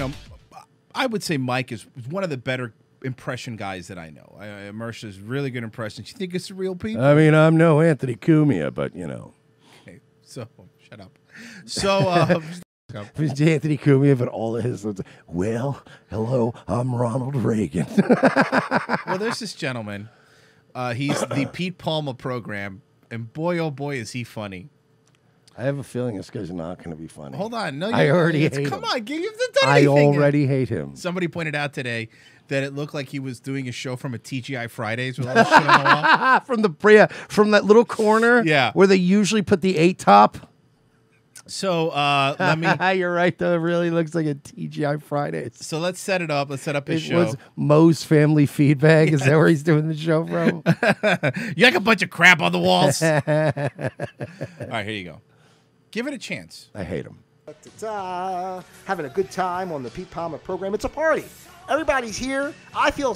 know, I would say Mike is one of the better impression guys that I know. Mersha's really good impressions. You think it's the real people? I mean, I'm no Anthony Cumia, but you know. Okay, so shut up. So Anthony Cumia, but all of his. Well, hello, I'm Ronald Reagan. Well, there's this gentleman. He's the Pete Palma program, and boy, oh boy, is he funny. I have a feeling this guy's not going to be funny. Hold on, no, I already hate him. Come on, you've done anything. I already hate him. Somebody pointed out today that it looked like he was doing a show from a TGI Fridays with all the shit on the wall. from that little corner, where they usually put the 8-top. So let me. You're right, though. It really looks like a TGI Fridays. So let's set it up. Let's set up his show. Was Moe's Family Feedback? Is that where he's doing the show from? You like a bunch of crap on the walls. All right, here you go. Give it a chance. I hate him. Having a good time on the Pete Palma program. It's a party. Everybody's here. I feel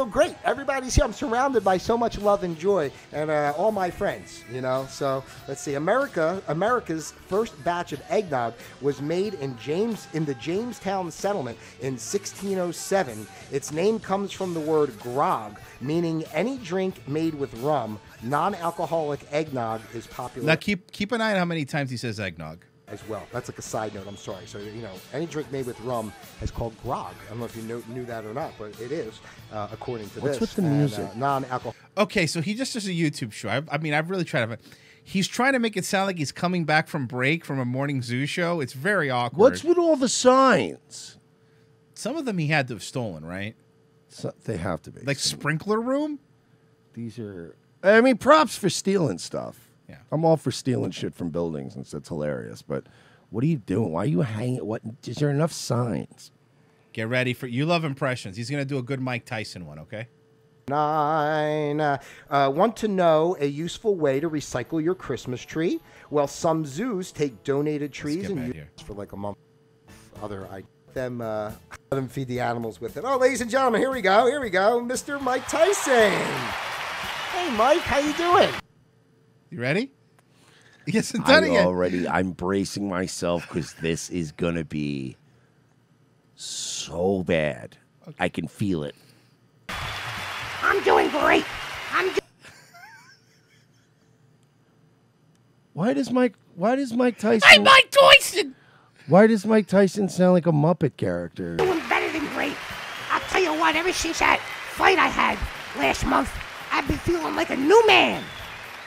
great. Everybody's here. I'm surrounded by so much love and joy, and all my friends. You know. So let's see. America's first batch of eggnog was made in the Jamestown settlement in 1607. Its name comes from the word grog, meaning any drink made with rum. Non-alcoholic eggnog is popular. Now keep an eye on how many times he says eggnog. As well. That's like a side note. I'm sorry. So, you know, any drink made with rum is called grog. I don't know if you knew that or not, but it is, according to What's this. with the music? Non-alcohol. Okay, so he just does a YouTube show. I mean, I've really tried to. He's trying to make it sound like he's coming back from break from a morning zoo show. It's very awkward. What's with all the signs? Some of them he had to have stolen, right? So, they have to be. Like sprinkler room? These are... I mean, props for stealing stuff. Yeah. I'm all for stealing shit from buildings, and it's hilarious. But what are you doing? Why are you hanging? What? Is there enough signs? Get ready for... You love impressions. He's going to do a good Mike Tyson one, okay? 9. Want to know a useful way to recycle your Christmas tree? Well, some zoos take donated trees and use it for like a month. Let them feed the animals with it. Oh, ladies and gentlemen, here we go. Here we go. Mr. Mike Tyson. Hey, Mike, how you doing? You ready? He hasn't done it yet. I'm bracing myself because this is going to be so bad. Okay. I can feel it. I'm doing great. Why does Mike Tyson... I'm Mike Tyson! Why does Mike Tyson sound like a Muppet character? Doing better than great. I'll tell you what, ever since that fight I had last month, I've been feeling like a new man.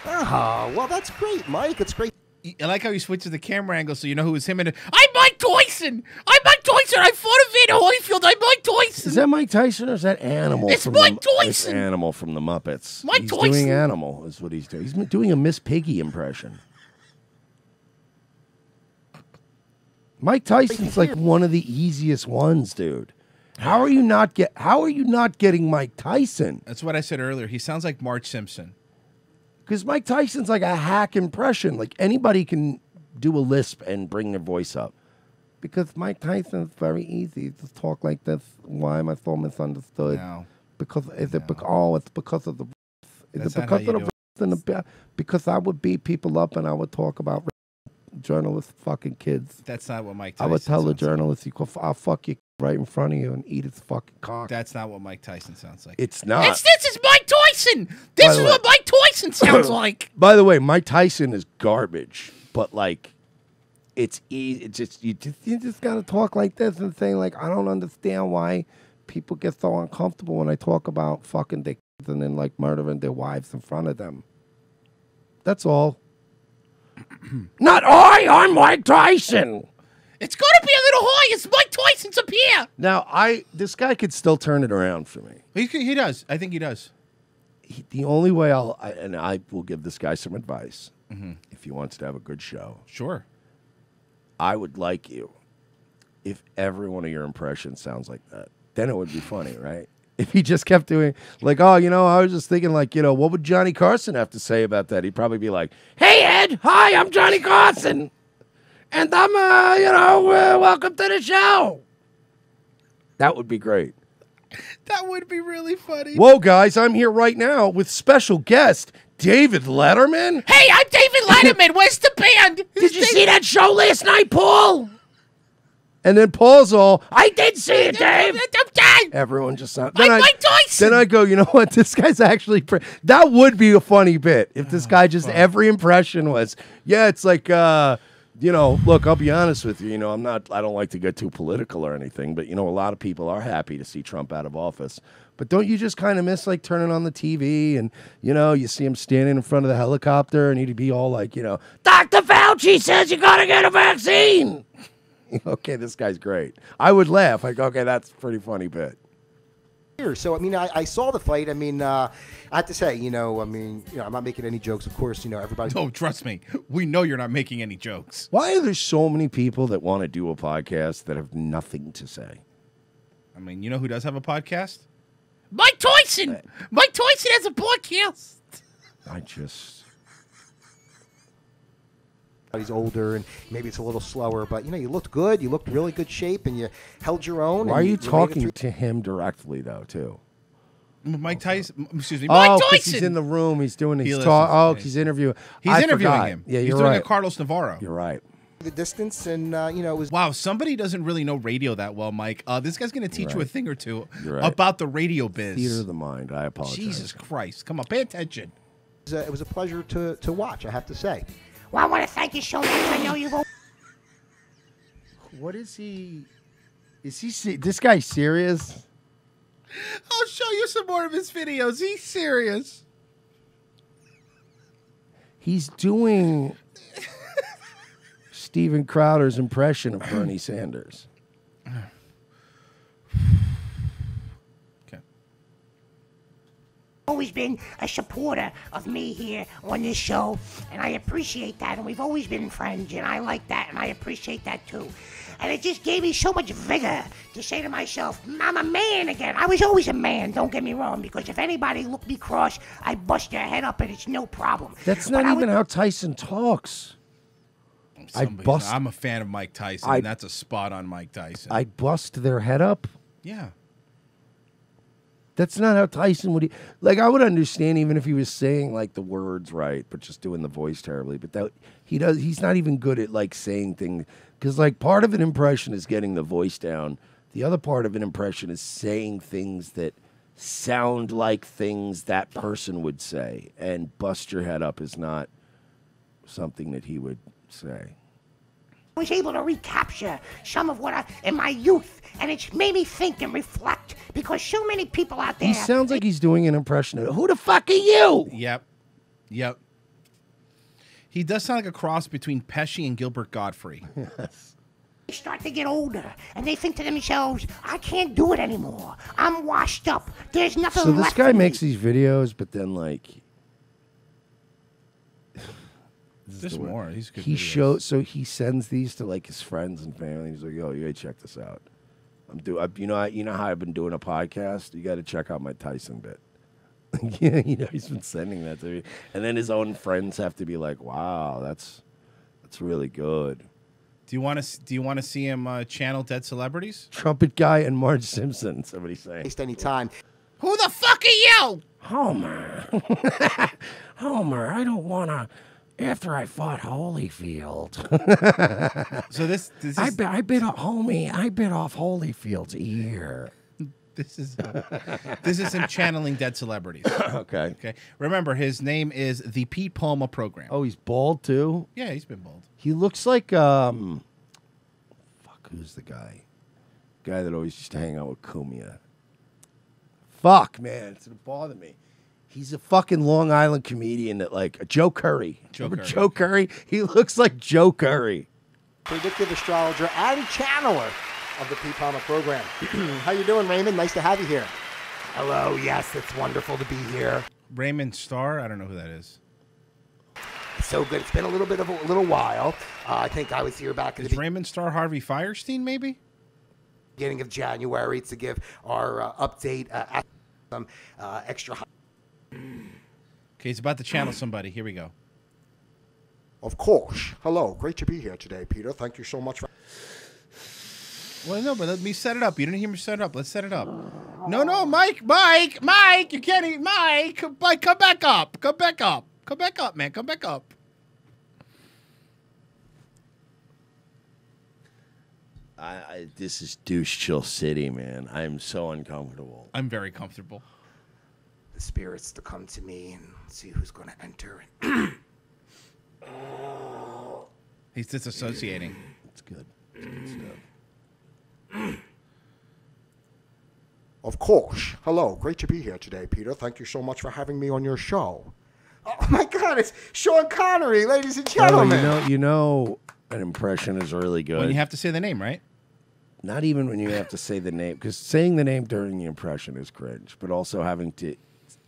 Oh, well, that's great, Mike. It's great. I like how he switches the camera angle so you know who was him. I'm Mike Tyson. I'm Mike Tyson. I fought Evander Holyfield. I'm Mike Tyson. Is that Mike Tyson or is that Animal? It's Mike Tyson. It's Animal from the Muppets. Mike Tyson. He's doing Animal is what he's doing. He's doing a Miss Piggy impression. Mike Tyson's like one of the easiest ones, dude. How are you not getting Mike Tyson? That's what I said earlier. He sounds like Marge Simpson. Because Mike Tyson's like a hack impression. Like anybody can do a lisp and bring their voice up. Because Mike Tyson's very easy to talk like this. Why am I so misunderstood? No. Because it's because of the. Is it because of the? Because I would beat people up and I would talk about journalist fucking kids. That's not what Mike Tyson I would tell the journalist, I'll fuck you right in front of you and eat his fucking cock. That's not what Mike Tyson sounds like. It's not. This is Mike Tyson. This is what Mike Tyson sounds like. By the way, Mike Tyson is garbage, but like, it's easy. It's just you just gotta talk like this and say like, I don't understand why people get so uncomfortable when I talk about fucking their kids and then like murdering their wives in front of them. That's all. Not I'm Mike Tyson. It's gonna be a little high. It's Mike Tyson's up here. Now, this guy could still turn it around for me. He does. I think he does. The only way I will give this guy some advice if he wants to have a good show. Sure. I would like you if every one of your impressions sounds like that. Then it would be funny, right? If he just kept doing like, oh, I was just thinking like, what would Johnny Carson have to say about that? He'd probably be like, hey, Ed, hi, I'm Johnny Carson. And I'm, welcome to the show. That would be great. That would be really funny. Whoa, guys, I'm here right now with special guest, David Letterman. Hey, I'm David Letterman. Where's the band? Did you see that show last night, Paul? And then Paul's all, I did see it, Dave. Everyone just sounds. Mike Tyson. Then I go, you know what? This guy's actually. That would be a funny bit if this guy just every impression was, yeah, it's like, you know, look, I'll be honest with you. You know, I don't like to get too political or anything, but, you know, a lot of people are happy to see Trump out of office. But don't you just kind of miss, like, turning on the TV and, you know, you see him standing in front of the helicopter and he'd be all like, you know, Dr. Fauci says you got to get a vaccine. Okay, this guy's great. I would laugh. Like, okay, that's a pretty funny bit. So, I mean, I saw the fight. I mean, I have to say, you know, I'm not making any jokes. Of course, you know, everybody. Oh, trust me. We know you're not making any jokes. Why are there so many people that want to do a podcast that have nothing to say? I mean, you know who does have a podcast? Mike Tyson. Mike Tyson has a podcast. He's older and maybe it's a little slower, but you know, you looked good. You looked really good shape, and you held your own. Why are you talking to him directly though, too? Mike Tyson. Excuse me, Mike Tyson. He's in the room. He's doing his talk. He's interviewing. He's interviewing him. Yeah, he's you're doing right. a Carlos Navarro. You're right. The distance, and you know, it was wow. Somebody doesn't really know radio that well, Mike. This guy's going to teach you a thing or two right. about the radio biz. Theater of the mind. I apologize. Jesus Christ! Come on, pay attention. It was a pleasure to watch. I have to say. Well, I want to thank you so much. I know you've. What is he? Is he? This guy serious? I'll show you some more of his videos. He's serious. He's doing Steven Crowder's impression of Bernie Sanders. Always been a supporter of me here on this show, and I appreciate that, and we've always been friends, and I like that, and I appreciate that too. And it just gave me so much vigor to say to myself, I'm a man again. I was always a man, don't get me wrong, because if anybody looked me cross, I bust their head up and it's no problem. That's not even how Tyson talks. I'm a fan of Mike Tyson, and that's a spot on Mike Tyson. I bust their head up? Yeah. That's not how Tyson would. Like, I would understand even if he was saying like the words right, but just doing the voice terribly. But that he's not even good at like saying things, because like part of an impression is getting the voice down. The other part of an impression is saying things that sound like things that person would say. And bust your head up is not something that he would say. I was able to recapture some of what in my youth, and it's made me think and reflect, because so many people out there. He sounds like he's doing an impression of, who the fuck are you? Yep. He does sound like a cross between Pesci and Gilbert Gottfried. Yes. They start to get older, and they think to themselves, I can't do it anymore. I'm washed up. There's nothing left. So this guy makes these videos, but then like... There's more. He's good. So he sends these to like his friends and family. He's like, "Yo, you gotta check this out. You know how I've been doing a podcast. You got to check out my Tyson bit." Yeah, you know, he's been sending that to me, and then his own friends have to be like, "Wow, that's really good." Do you want to see him channel dead celebrities? Trumpet guy and Marge Simpson. Somebody saying. Waste any time. Who the fuck are you? Homer. Homer, I don't want to. After I fought Holyfield. So this is... I bit off Holyfield's ear. This is him channeling dead celebrities. Okay. Remember, his name is the Pete Palma Program. Oh, he's bald too? Yeah, he's been bald. He looks like who's the guy? Guy that always used to hang out with Cumia. Fuck, man, it's gonna bother me. He's a fucking Long Island comedian that, like, Joe Curry. Remember Joe Curry? He looks like Joe Curry. Predictive astrologer and channeler of the Pete Palma program. How you doing, Raymond? Nice to have you here. Hello. Yes, it's wonderful to be here. Raymond Starr? I don't know who that is. So good. It's been a little while. I think I was here back in the Raymond Starr Harvey Firestein, maybe? Beginning of January to give our update some extra. Okay, he's about to channel somebody. Here we go. Of course. Hello. Great to be here today, Peter. Thank you so much for... Well, no, but let me set it up. You didn't hear me set it up. Let's set it up. No, Mike, you can't eat Mike. Mike, come back up. Come back up, man. Come back up. This is douche chill city, man. I am so uncomfortable. I'm very comfortable. The spirits to come to me and see who's going to enter. He's disassociating. It's good. It's good stuff. Of course. Hello. Great to be here today, Peter. Thank you so much for having me on your show. Oh, my God. It's Sean Connery, ladies and gentlemen. You know an impression is really good. When you have to say the name, right? Not even when you have to say the name, because saying the name during the impression is cringe, but also having to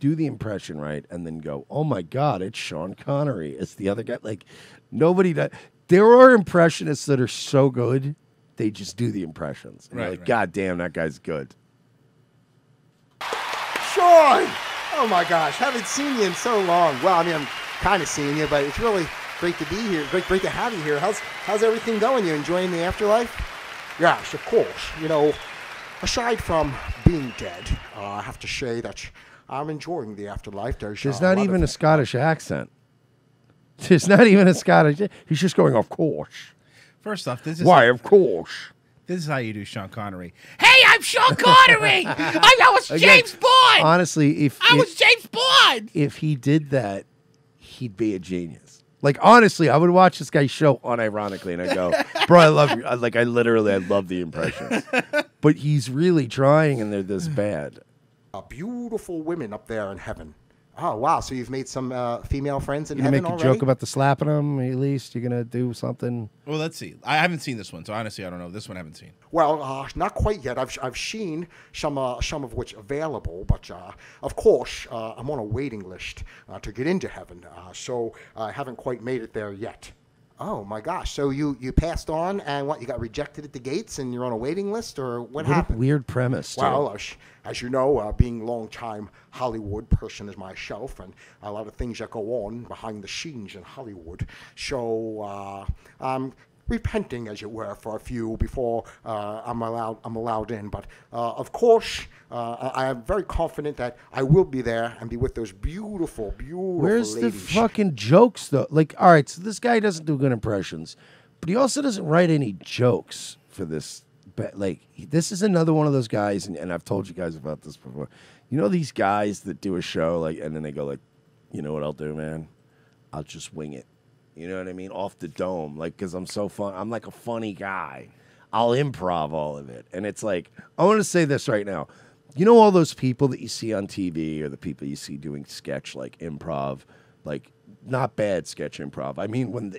do the impression right and then go, oh my God, it's Sean Connery. It's the other guy. Like, nobody does. There are impressionists that are so good, they just do the impressions. And you're like, God damn, that guy's good. Sean! Oh my gosh, haven't seen you in so long. Well, I mean, I'm kind of seeing you, but it's really great to be here. Great to have you here. How's everything going? You enjoying the afterlife? Yes, of course. You know, aside from being dead, I have to say that I'm enjoying the afterlife. There's not even a Scottish accent. There's not even a Scottish. He's just going, of course. First off, this is why, of course. This is how you do Sean Connery. Hey, I'm Sean Connery. I was James Bond. Honestly, I was James Bond. If he did that, he'd be a genius. Like, honestly, I would watch this guy's show unironically, and I go, bro, I love you. I love the impressions. But he's really trying, and they're this bad. Beautiful women up there in heaven. Oh, wow. So you've made some female friends in heaven already? You make a joke about the slapping them, at least? You're going to do something? Well, let's see. I haven't seen this one, so honestly, I don't know. This one I haven't seen. Well, not quite yet. I've seen some of which available, but of course, I'm on a waiting list to get into heaven, so I haven't quite made it there yet. Oh, my gosh. So you passed on, and what, you got rejected at the gates, and you're on a waiting list, or what happened? A weird premise. Well, as you know, being a long-time Hollywood person as myself, and a lot of things that go on behind the scenes in Hollywood, so I'm repenting, as it were, for a few before I'm allowed in. But of course, I am very confident that I will be there and be with those beautiful, beautiful Where's ladies. The fucking jokes, though? Like, all right, so this guy doesn't do good impressions, but he also doesn't write any jokes for this. Like, this is another one of those guys, and I've told you guys about this before. You know these guys that do a show, like, and then they go, like, you know what I'll do, man? I'll just wing it. You know what I mean? Off the dome. Like, because I'm so fun. I'm like a funny guy. I'll improv all of it. And it's like, I want to say this right now. You know all those people that you see on TV or the people you see doing sketch, like improv, like not bad sketch improv. I mean,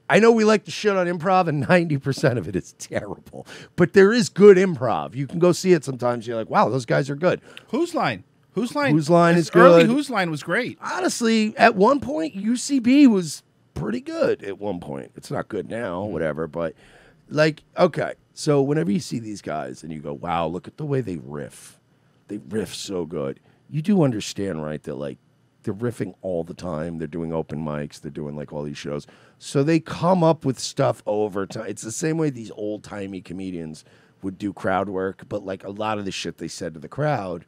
I know we like to shit on improv, and 90% of it is terrible. But there is good improv. You can go see it sometimes. You're like, wow, those guys are good. Whose Line? Whose Line? Whose Line is good. Early Whose Line was great. Honestly, at one point, UCB was pretty good at one point. It's not good now, whatever. But, like, okay. So whenever you see these guys and you go, wow, look at the way they riff. They riff so good. You do understand, right, that, like, they're riffing all the time. They're doing open mics. They're doing, like, all these shows. So they come up with stuff over time. It's the same way these old-timey comedians would do crowd work, but, like, a lot of the shit they said to the crowd,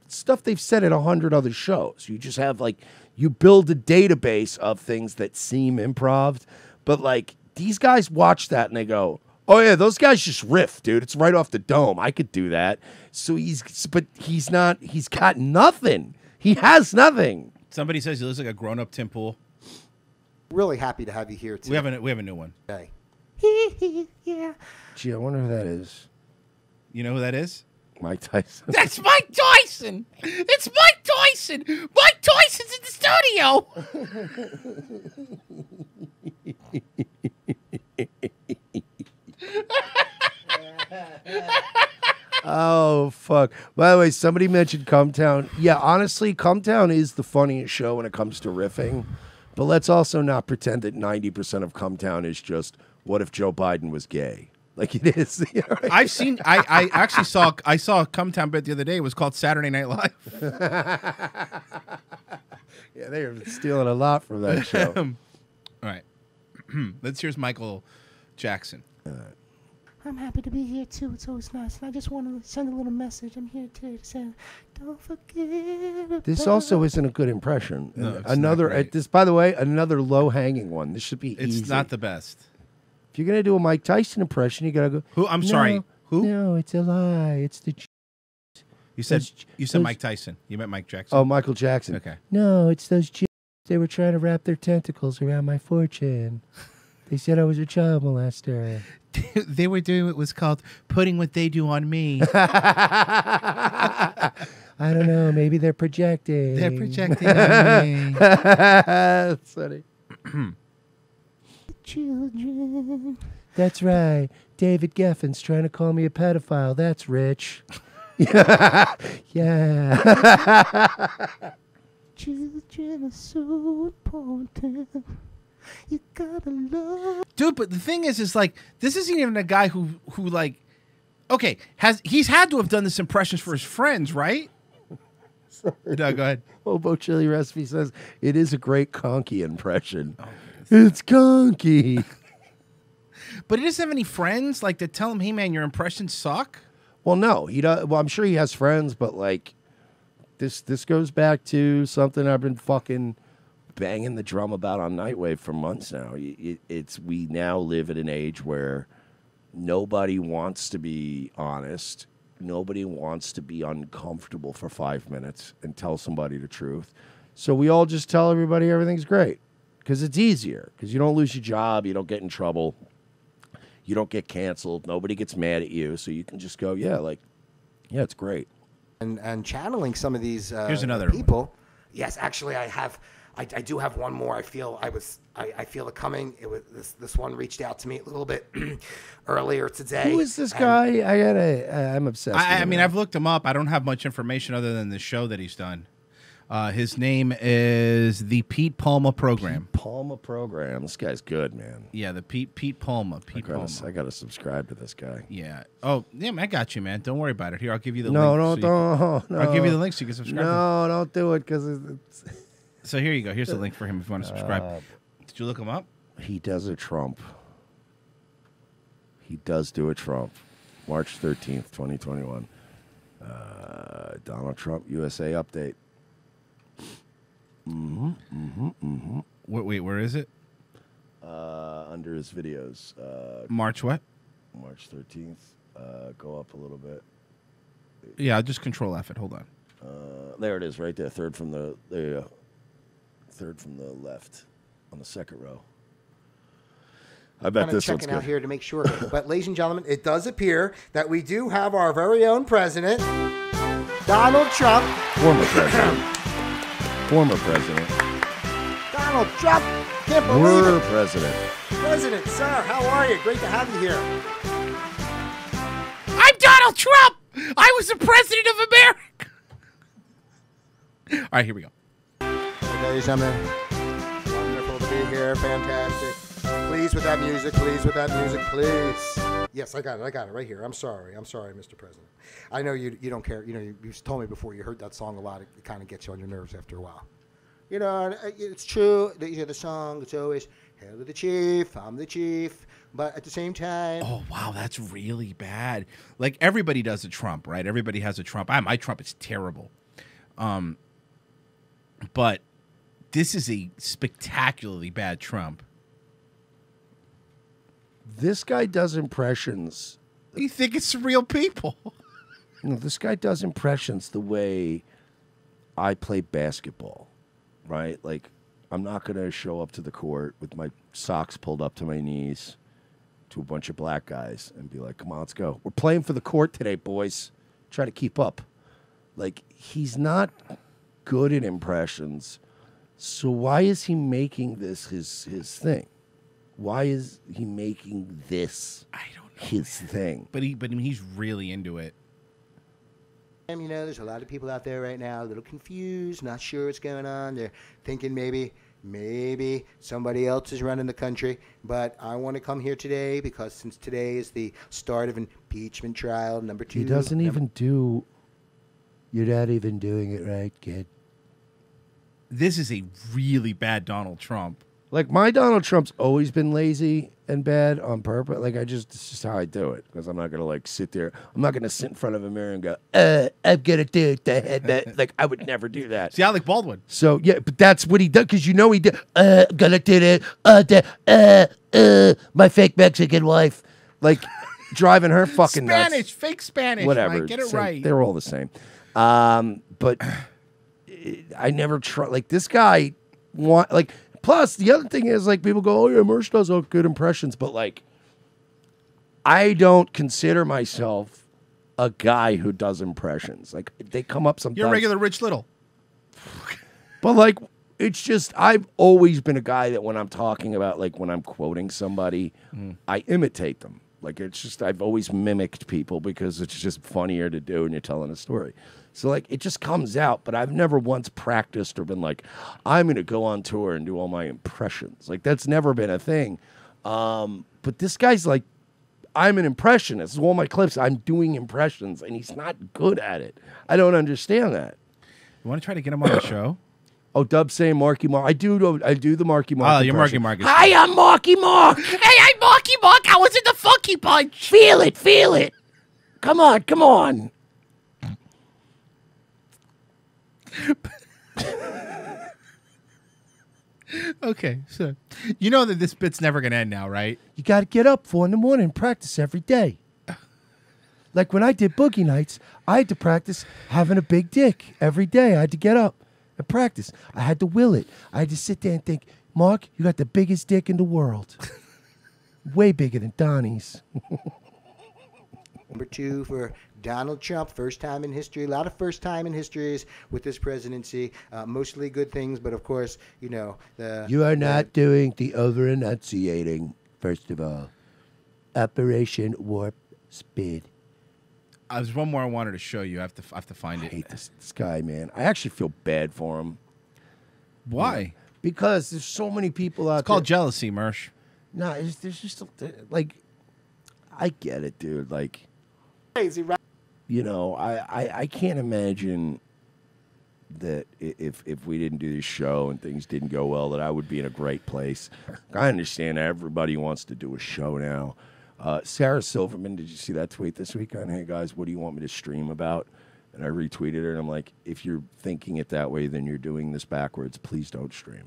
stuff they've said at 100 other shows. You just have, like, you build a database of things that seem improv, but, like, these guys watch that and they go, oh, yeah, those guys just riff, dude. It's right off the dome. I could do that. So he's got nothing. He has nothing. Somebody says he looks like a grown-up Tim Pool. Really happy to have you here, too. We have a new one. Okay. Yeah. Gee, I wonder who that is. You know who that is? Mike Tyson. That's Mike Tyson. It's Mike Tyson. Mike Tyson's in the studio. Oh, fuck. By the way, somebody mentioned Cumtown. Yeah, honestly, Cumtown is the funniest show when it comes to riffing. But let's also not pretend that 90% of Cumtown is just, what if Joe Biden was gay? Like it is. You know, right? I actually saw a Cumtown bit the other day. It was called Saturday Night Live. Yeah, they are stealing a lot from that show. All right. Here's Michael Jackson. I'm happy to be here too. It's always nice. And I just want to send a little message. I'm here today to say, don't forget. This also isn't a good impression. No, another. This, by the way, another low hanging one. This should be. It's easy. not the best. If you're gonna do a Mike Tyson impression, you gotta go. Who? I'm sorry. Who? No, it's a lie. It's the. You said Mike Tyson. You meant Mike Jackson. Oh, Michael Jackson. Okay. No, it's those. They were trying to wrap their tentacles around my fortune. They said I was a child molester. They were doing what was called putting what they do on me. I don't know. Maybe they're projecting. They're projecting on me. That's funny. Children. That's right. David Geffen's trying to call me a pedophile. That's rich. Yeah. Children are so important. You gotta love. Dude, but the thing is like, this isn't even a guy who like, okay, he's had to have done this impressions for his friends, right? Sorry. No, go ahead. Hobo Chili Recipe says it is a great conky impression. Oh, it's conky. But he doesn't have any friends like to tell him, hey man, your impressions suck. Well, no, he does. Well, I'm sure he has friends, but like, this goes back to something I've been fucking banging the drum about on Nightwave for months now. We now live at an age where nobody wants to be honest. Nobody wants to be uncomfortable for 5 minutes and tell somebody the truth. So we all just tell everybody everything's great because it's easier, because you don't lose your job, you don't get in trouble, you don't get canceled, nobody gets mad at you, so you can just go, yeah, it's great. And channeling some of these Here's another people. one. Yes, actually, I do have one more. I feel it coming. It was this one reached out to me a little bit earlier today. Who is this guy? I'm obsessed. I mean, I've looked him up. I don't have much information other than the show that he's done. His name is the Pete Palma Program. Pete Palma Program. This guy's good, man. Yeah, the Pete Palma. I gotta subscribe to this guy. Yeah. Oh, yeah, I got you, man. Don't worry about it. Here, I'll give you the link. No. I'll give you the link so you can subscribe. No, don't do it because it's. So here you go. Here's the link for him if you want to subscribe. Did you look him up? He does a Trump. He does do a Trump. March 13th, 2021. Donald Trump USA update. Wait, where is it? Under his videos. March what? March 13th. Go up a little bit. Yeah, I'll just control F it. Hold on. There it is, right there. Third from the left on the second row. I bet this one's checking good. Out here to make sure. But ladies and gentlemen, it does appear that we do have our very own president, Donald Trump. Former president. Former president. Donald Trump. Can't believe We're it. president. President, sir, how are you? Great to have you here. I'm Donald Trump. I was the president of America. All right, here we go. Ladies and gentlemen, wonderful to be here. Fantastic. Please with that music. Please with that music. Please. Yes, I got it right here. I'm sorry, Mr. President. I know you don't care. You know, you told me before you heard that song a lot. It kind of gets you on your nerves after a while. You know, it's true. You hear the song. It's always, hail to the chief. I'm the chief. But at the same time. Oh, wow, that's really bad. Like, everybody does a Trump, right? Everybody has a Trump. My Trump is terrible. But this is a spectacularly bad Trump. This guy does impressions. You think it's real people? No, this guy does impressions the way I play basketball, right? Like, I'm not going to show up to the court with my socks pulled up to my knees to a bunch of black guys and be like, come on, let's go. We're playing for the court today, boys. Try to keep up. Like, he's not good at impressions. So why is he making this his thing? Why is he making this his thing? But he's really into it. You know, there's a lot of people out there right now, a little confused, not sure what's going on. They're thinking maybe somebody else is running the country. But I want to come here today because since today is the start of impeachment trial number 2. He doesn't even do. You're not even doing it right, kid. This is a really bad Donald Trump. Like, my Donald Trump's always been lazy and bad on purpose. Like, it's just how I do it. Because I'm not going to, like, sit there. I'm not going to sit in front of a mirror and go, I'm going to do that. Like, I would never do that. See, Alec Baldwin. So, yeah, but that's what he does. Because you know he did. Gonna do that. My fake Mexican wife. Like, driving her fucking Spanish, nuts. fake Spanish. Whatever. Mike, get it same, right. They're all the same. But I never try. Like, this guy like. Plus, the other thing is, like, people go, oh, yeah, Mersh does good impressions. But, like, I don't consider myself a guy who does impressions. Like, they come up sometimes. You're a regular Rich Little. But, like, it's just, I've always been a guy that when I'm talking about, like, when I'm quoting somebody, I imitate them. Like, it's just, I've always mimicked people because it's just funnier to do when you're telling a story. So, like, it just comes out, but I've never once practiced or been like, I'm going to go on tour and do all my impressions. Like, that's never been a thing. But this guy's like, I'm an impressionist. All my clips, I'm doing impressions, and he's not good at it. I don't understand that. You want to try to get him on the show? Oh, Dub's saying Marky Mark. I do the Marky Mark. Oh, you're Marky Mark. Hi, I'm Marky Mark. Hey, I'm Marky Mark. I was in the Funky Bunch. Feel it, feel it. Come on, come on. Okay, so you know that this bit's never gonna end now, right? You got to get up 4 in the morning and practice every day. Like when I did Boogie Nights, I had to practice having a big dick every day. I had to get up and practice. I had to will it. I had to sit there and think, Mark, you got the biggest dick in the world. Way bigger than Donnie's. Number 2 for Donald Trump, first time in history. A lot of first time in histories with this presidency. Mostly good things, but of course, you know. You are not doing the over-enunciating, first of all. Operation Warp Speed. There's one more I wanted to show you. I have to find it. I hate this guy, man. I actually feel bad for him. Why? Yeah. Because there's so many people out there. It's called jealousy, Mersh. No, there's just, like, I get it, dude. Like, crazy, right? You know, I can't imagine that if we didn't do this show and things didn't go well, that I would be in a great place. I understand everybody wants to do a show now. Sarah Silverman, did you see that tweet this week on, hey, guys, what do you want me to stream about? And I retweeted her, and I'm like, if you're thinking it that way, then you're doing this backwards. Please don't stream.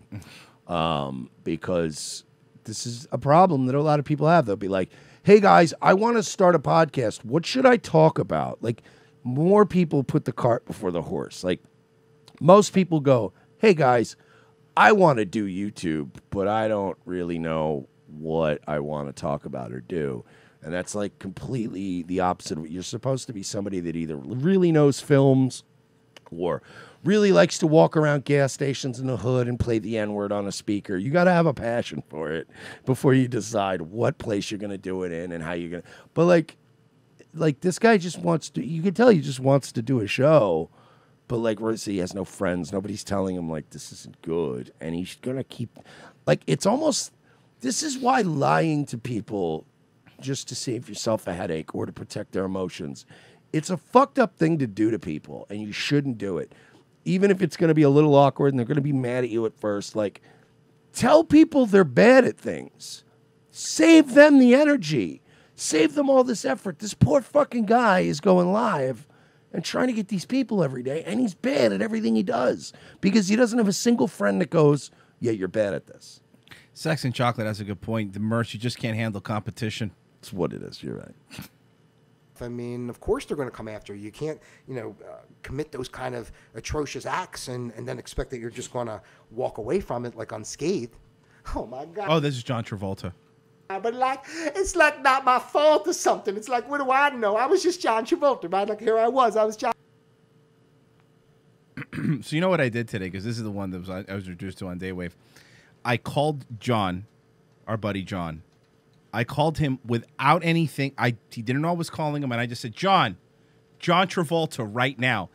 Because this is a problem that a lot of people have. They'll be like, hey, guys, I want to start a podcast. What should I talk about? Like, more people put the cart before the horse. Like, most people go, hey, guys, I want to do YouTube, but I don't really know what I want to talk about or do. And that's, like, completely the opposite of what you're supposed to be. Somebody that either really knows films or really likes to walk around gas stations in the hood and play the N-word on a speaker. You got to have a passion for it before you decide what place you're going to do it in and how you're going to. But, like this guy just wants to, you can tell he just wants to do a show, but, like, he has no friends. Nobody's telling him, like, this isn't good. And he's going to keep, like, it's almost, this is why lying to people just to save yourself a headache or to protect their emotions, it's a fucked up thing to do to people, and you shouldn't do it. Even if it's going to be a little awkward and they're going to be mad at you at first, like, tell people they're bad at things. Save them the energy. Save them all this effort. This poor fucking guy is going live and trying to get these people every day, and he's bad at everything he does because he doesn't have a single friend that goes, yeah, you're bad at this. Sex and Chocolate has a good point. The Mersh, you just can't handle competition. It's what it is. You're right. I mean, of course they're going to come after you. You can't, commit those kind of atrocious acts and then expect that you're just going to walk away from it like unscathed. Oh, my God. Oh, this is John Travolta. But, like, it's like not my fault or something. It's like, what do I know? I was just John Travolta, right? Like, here I was John. So you know what I did today? Because this is the one that I was introduced to on Daywave. I called John, our buddy John. I called him without anything. He didn't know I was calling him, and I just said, John Travolta right now.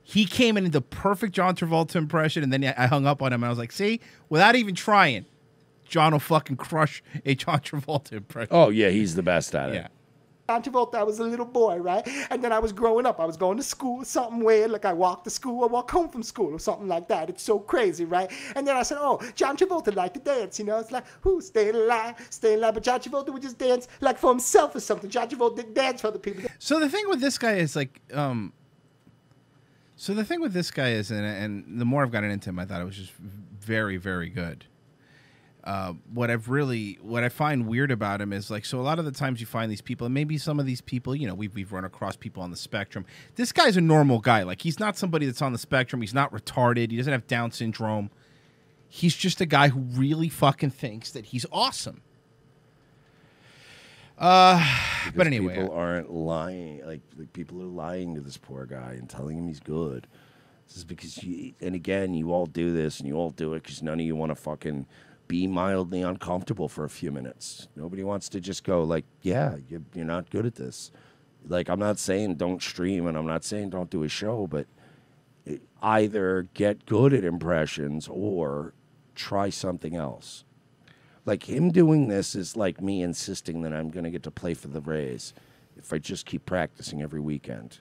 He came in the perfect John Travolta impression, and then I hung up on him, and I was like, see, without even trying, John will fucking crush a John Travolta impression. Oh, yeah, he's the best at it. Yeah. John Travolta, I was a little boy, right? And then I was growing up. I was going to school, something weird, like I walked to school, I walk home from school or something like that. It's so crazy, right? And then I said, oh, John Travolta liked to dance, you know? It's like, who, staying alive. But John Travolta would just dance like for himself or something. John Travolta didn't dance for other people. So the thing with this guy is like, and the more I've gotten into him, I thought it was just very, very good. What I find weird about him is like, so a lot of the times you find these people, and maybe some of these people, you know, we've run across people on the spectrum. This guy's a normal guy. Like, he's not somebody that's on the spectrum. He's not retarded. He doesn't have Down syndrome. He's just a guy who really fucking thinks that he's awesome. But anyway, people aren't lying. Like people are lying to this poor guy and telling him he's good. This is because and again, you all do this and you all do it because none of you want to fucking be mildly uncomfortable for a few minutes. Nobody wants to just go like, yeah, you're not good at this. Like, I'm not saying don't stream and I'm not saying don't do a show, but either get good at impressions or try something else. Like, him doing this is like me insisting that I'm going to get to play for the Rays if I just keep practicing every weekend.